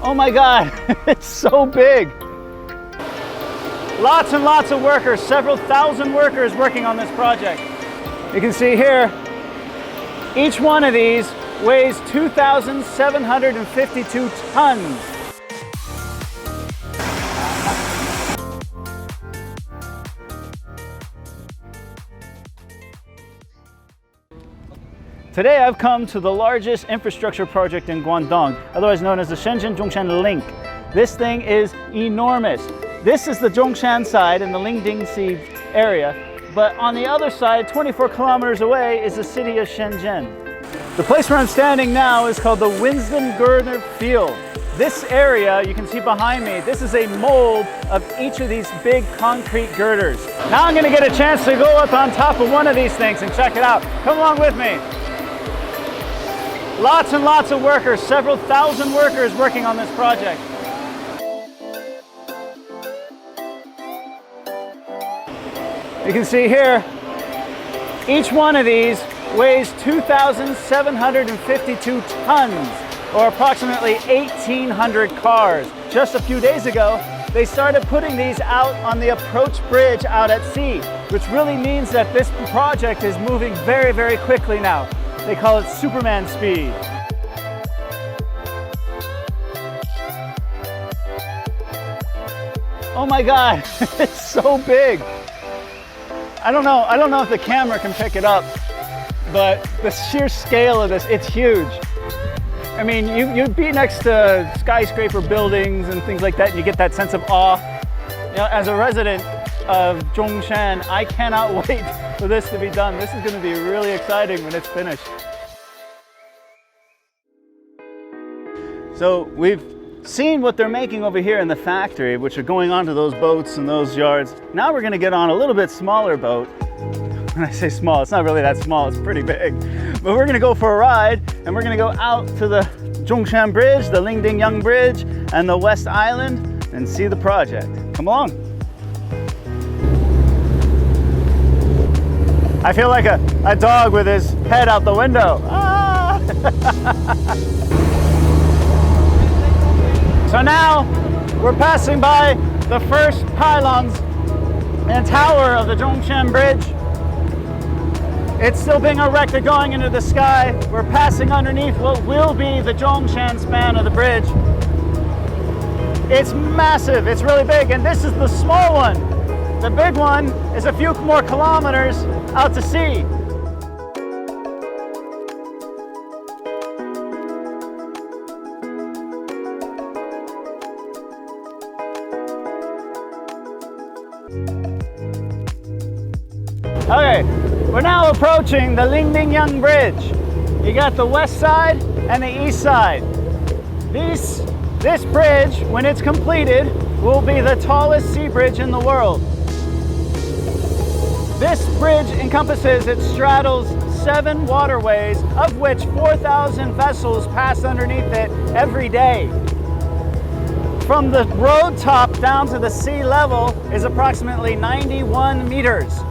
Oh my God, it's so big. Lots and lots of workers, several thousand workers working on this project. You can see here, each one of these weighs 2,752 tons. Today I've come to the largest infrastructure project in Guangdong, otherwise known as the Shenzhen-Zhongshan link. This thing is enormous. This is the Zhongshan side in the Lingdingxi area, but on the other side, 24 kilometers away, is the city of Shenzhen. The place where I'm standing now is called the Winston Girder Field. This area, you can see behind me, this is a mold of each of these big concrete girders. Now I'm gonna get a chance to go up on top of one of these things and check it out. Come along with me. Lots and lots of workers, several thousand workers working on this project. You can see here, each one of these weighs 2,752 tons, or approximately 1,800 cars. Just a few days ago, they started putting these out on the approach bridge out at sea, which really means that this project is moving very, very quickly now. They call it Superman speed. Oh my God, it's so big. I don't know if the camera can pick it up, but the sheer scale of this, it's huge. I mean, you'd be next to skyscraper buildings and things like that, and you get that sense of awe. You know, as a resident of Zhongshan, I cannot wait for this to be done. This is going to be really exciting when it's finished. So we've seen what they're making over here in the factory, which are going onto those boats and those yards. Now we're going to get on a little bit smaller boat. When I say small, it's not really that small, it's pretty big. But we're going to go for a ride, and we're going to go out to the Zhongshan Bridge, the Lingdingyang Bridge, and the West Island, and see the project. Come along. I feel like a dog with his head out the window. Ah! So now we're passing by the first pylons and tower of the Zhongshan Bridge. It's still being erected going into the sky. We're passing underneath what will be the Zhongshan span of the bridge. It's massive, it's really big, and this is the small one. The big one is a few more kilometers out to sea. Okay, we're now approaching the Lingdingyang Bridge. You got the west side and the east side. This bridge, when it's completed, will be the tallest sea bridge in the world. This bridge encompasses, it straddles 7 waterways, of which 4,000 vessels pass underneath it every day. From the road top down to the sea level is approximately 91 meters.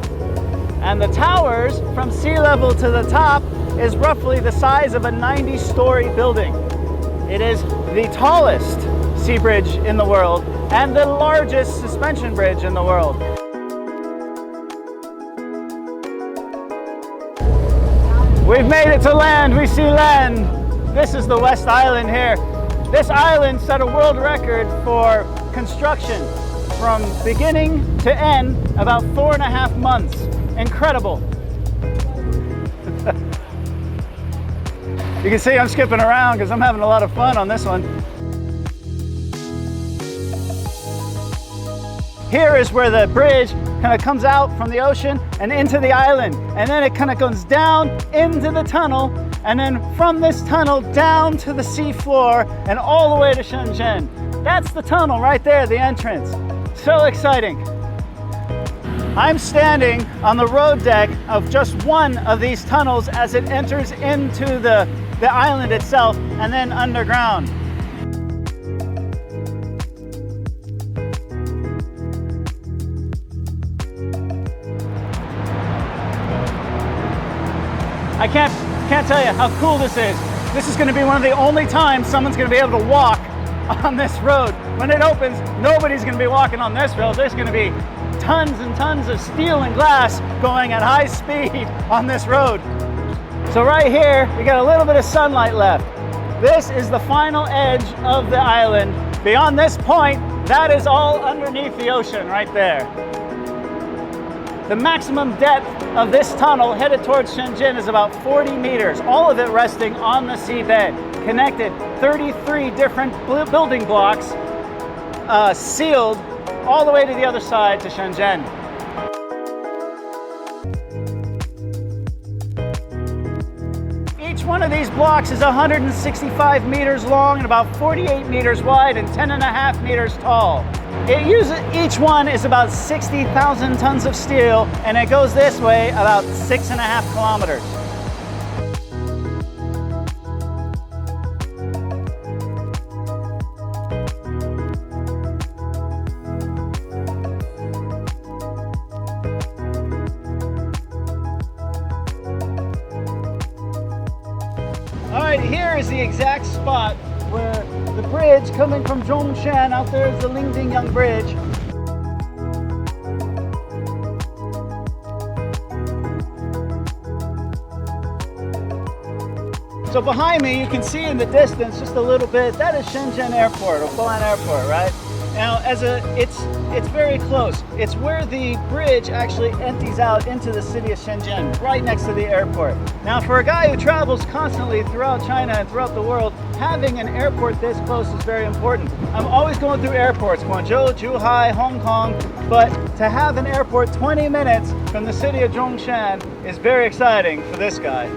And the towers from sea level to the top is roughly the size of a 90-story building. It is the tallest sea bridge in the world and the largest suspension bridge in the world. We've made it to land, we see land. This is the West Island here. This island set a world record for construction from beginning to end, about 4.5 months. Incredible. You can see I'm skipping around because I'm having a lot of fun on this one. Here is where the bridge kind of comes out from the ocean and into the island, and then it kind of goes down into the tunnel, and then from this tunnel down to the sea floor and all the way to Shenzhen. That's the tunnel right there, the entrance. So exciting. I'm standing on the road deck of just one of these tunnels as it enters into the island itself and then underground. I can't tell you how cool this is. This is going to be one of the only times someone's going to be able to walk on this road. When it opens, nobody's going to be walking on this road. There's going to be tons and tons of steel and glass going at high speed on this road. So right here, we got a little bit of sunlight left. This is the final edge of the island. Beyond this point, that is all underneath the ocean right there. The maximum depth of this tunnel headed towards Shenzhen is about 40 meters, all of it resting on the seabed, connected 33 different building blocks, sealed all the way to the other side to Shenzhen. Each one of these blocks is 165 meters long and about 48 meters wide and 10.5 meters tall. Each one is about 60,000 tons of steel, and it goes this way about 6.5 kilometers. All right, here is the exact spot where the bridge coming from Zhongshan, out there is the Lingdingyang Bridge. So behind me, you can see in the distance just a little bit, that is Shenzhen Airport, or Guangdong Airport, right? Now, it's very close. It's where the bridge actually empties out into the city of Shenzhen, right next to the airport. Now, for a guy who travels constantly throughout China and throughout the world, having an airport this close is very important. I'm always going through airports, Guangzhou, Zhuhai, Hong Kong, but to have an airport 20 minutes from the city of Zhongshan is very exciting for this guy.